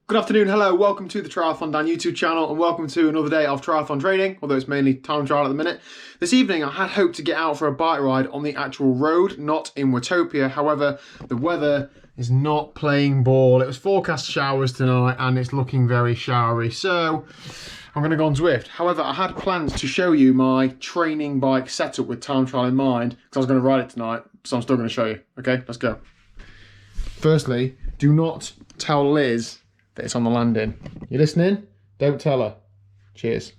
Good afternoon, hello, welcome to the TriathlonDan YouTube channel and welcome to another day of triathlon training, although it's mainly time trial at the minute. This evening I had hoped to get out for a bike ride on the actual road, not in Watopia. However, the weather is not playing ball. It was forecast showers tonight and it's looking very showery, so I'm going to go on Zwift. However, I had plans to show you my training bike setup with time trial in mind because I was going to ride it tonight, so I'm still going to show you. Okay, let's go. Firstly, do not tell Liz that it's on the landing. You listening? Don't tell her. Cheers.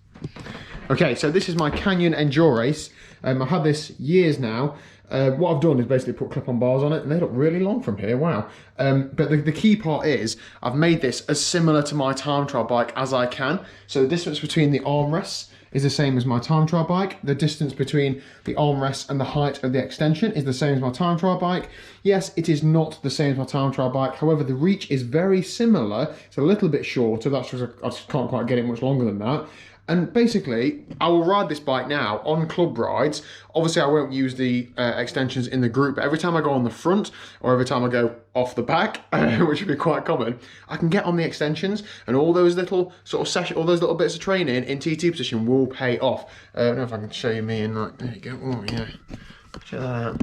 Okay, so this is my Canyon Endure Race. I've had this years now. What I've done is basically put clip-on bars on it, and they look really long from here, wow. But the key part is, I've made this as similar to my time trial bike as I can. So the distance between the armrests is the same as my time trial bike. The distance between the armrest and the height of the extension is the same as my time trial bike. Yes, it is not the same as my time trial bike. However, the reach is very similar. It's a little bit shorter. That's just, I just can't quite get it much longer than that. And basically, I will ride this bike now on club rides. Obviously, I won't use the extensions in the group, but every time I go on the front or every time I go off the back, which would be quite common, I can get on the extensions and all those little sort of all those little bits of training in TT position will pay off. I don't know if I can show you me in like, there you go, oh yeah, check that out.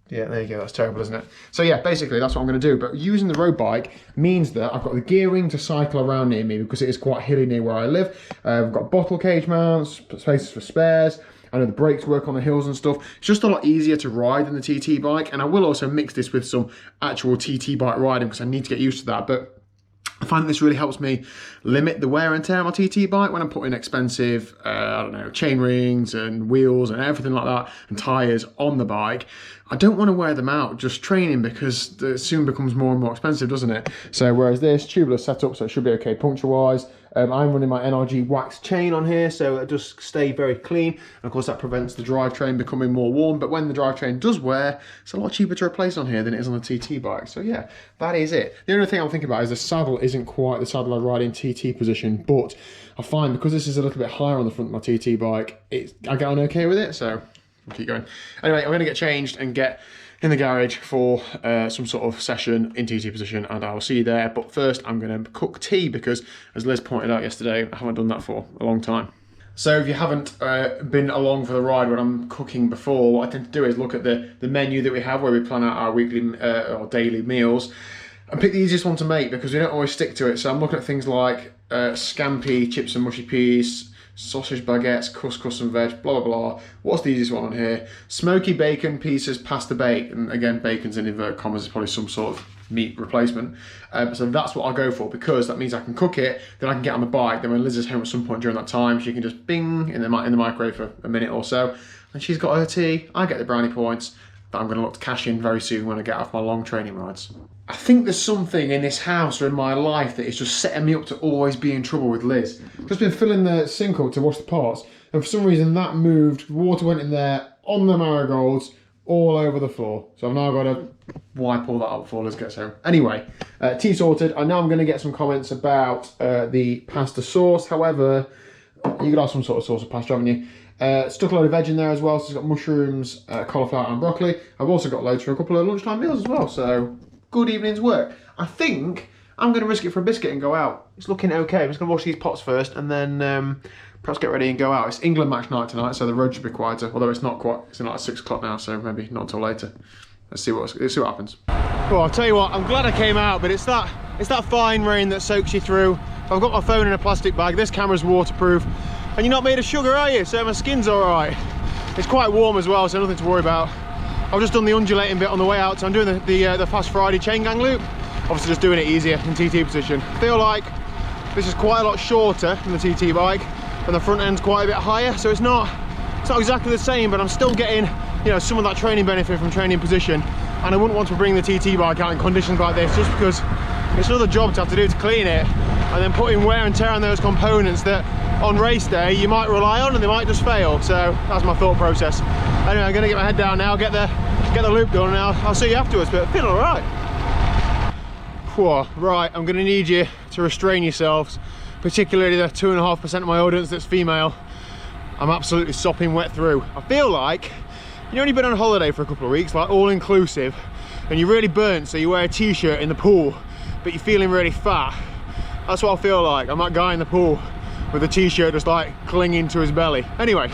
Yeah, there you go, that's terrible, isn't it? So yeah, basically that's what I'm going to do, but using the road bike means that I've got the gearing to cycle around near me because it is quite hilly near where I live. I've got bottle cage mounts, spaces for spares. I know the brakes work on the hills and stuff. It's just a lot easier to ride than the TT bike, and I will also mix this with some actual TT bike riding because I need to get used to that. But I find that this really helps me limit the wear and tear on my TT bike when I'm putting expensive, I don't know, chain rings and wheels and everything like that and tyres on the bike. I don't want to wear them out just training because it soon becomes more and more expensive, doesn't it? So whereas this tubular setup, so it should be okay puncture wise. I'm running my NRG wax chain on here, so it does stay very clean. And of course that prevents the drivetrain becoming more worn, but when the drivetrain does wear, it's a lot cheaper to replace on here than it is on the TT bike. So yeah, that is it. The only thing I'm thinking about is the saddle isn't quite the saddle I ride in TT position, but I find because this is a little bit higher on the front of my TT bike, I get on okay with it, so I'll keep going. Anyway, I'm gonna get changed and get in the garage for some sort of session in TT position, and I'll see you there. But first I'm going to cook tea because, as Liz pointed out yesterday, I haven't done that for a long time. So if you haven't been along for the ride when I'm cooking before, what I tend to do is look at the menu that we have where we plan out our weekly or daily meals and pick the easiest one to make because we don't always stick to it. So I'm looking at things like scampi, chips and mushy peas, sausage baguettes, couscous and veg, blah, blah, blah. What's the easiest one on here? Smoky bacon pieces, pasta bake. And again, bacon's in inverted commas, is probably some sort of meat replacement. So that's what I'll go for because that means I can cook it, then I can get on the bike. Then when Liz is home at some point during that time, she can just bing in the microwave for a minute or so. And she's got her tea, I get the brownie points that I'm gonna look to cash in very soon when I get off my long training rides. I think there's something in this house or in my life that is just setting me up to always be in trouble with Liz. I've just been filling the sink up to wash the pots, and for some reason that moved, water went in there, on the marigolds, all over the floor. So I've now got to wipe all that up before Liz gets home. Anyway, tea sorted. I know I'm going to get some comments about the pasta sauce. However, you could have some sort of sauce of pasta, haven't you? Stuck a load of veg in there as well, so it's got mushrooms, cauliflower and broccoli. I've also got loads for a couple of lunchtime meals as well, so good evening's work. I think I'm going to risk it for a biscuit and go out. It's looking okay. I'm just going to wash these pots first and then perhaps get ready and go out. It's England match night tonight, so the road should be quieter, although it's not quite, it's like 6 o'clock now, so maybe not until later. Let's see what happens. Well, I'll tell you what, I'm glad I came out, but it's that fine rain that soaks you through. I've got my phone in a plastic bag, this camera's waterproof, and you're not made of sugar, are you? So my skin's all right. It's quite warm as well, so nothing to worry about. I've just done the undulating bit on the way out, so I'm doing the Fast Friday chain gang loop. Obviously just doing it easier in TT position. I feel like this is quite a lot shorter than the TT bike, and the front end's quite a bit higher, so it's not exactly the same, but I'm still getting, you know, some of that training benefit from training position. And I wouldn't want to bring the TT bike out in conditions like this just because it's another job to have to do to clean it, and then putting wear and tear on those components that on race day you might rely on and they might just fail. So that's my thought process. Anyway, I'm gonna get my head down now, get the loop done, and I'll see you afterwards, but I feel all right. Whoa, right, I'm gonna need you to restrain yourselves, particularly the 2.5% of my audience that's female. I'm absolutely sopping wet through. I feel like you've only been on holiday for a couple of weeks, like all inclusive, and you're really burnt, so you wear a t-shirt in the pool, but you're feeling really fat. That's what I feel like. I'm that guy in the pool with a t-shirt just like clinging to his belly. Anyway,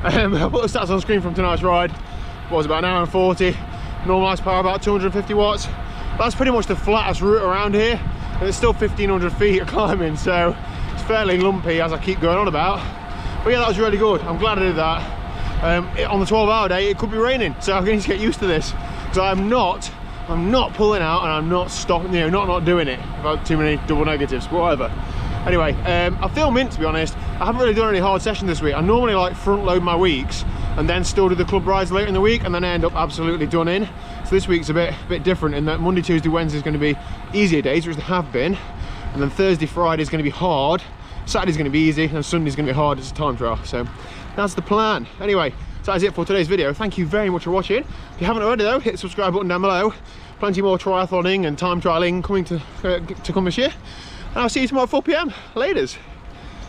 I put the stats on screen from tonight's ride. What was it, about an hour and 40, normalised power about 250 watts. That's pretty much the flattest route around here, and it's still 1500 feet of climbing, so it's fairly lumpy, as I keep going on about. But yeah, that was really good. I'm glad I did that. On the 12-hour day, it could be raining, so I'm going to get used to this, because I'm not pulling out, and I'm not stopping, you know, not doing it without too many double negatives, but whatever. Anyway, I feel mint, to be honest. I haven't really done any hard sessions this week. I normally like front load my weeks and then still do the club rides later in the week, and then I end up absolutely done in. So this week's a bit different in that Monday, Tuesday, Wednesday is going to be easier days, which they have been, and then Thursday, Friday is going to be hard, Saturday's going to be easy, and Sunday's going to be hard. It's a time trial, so that's the plan. Anyway, so that's it for today's video. Thank you very much for watching. If you haven't already though, hit the subscribe button down below. Plenty more triathloning and time trialing coming to come this year. And I'll see you tomorrow at 4 PM. Laters.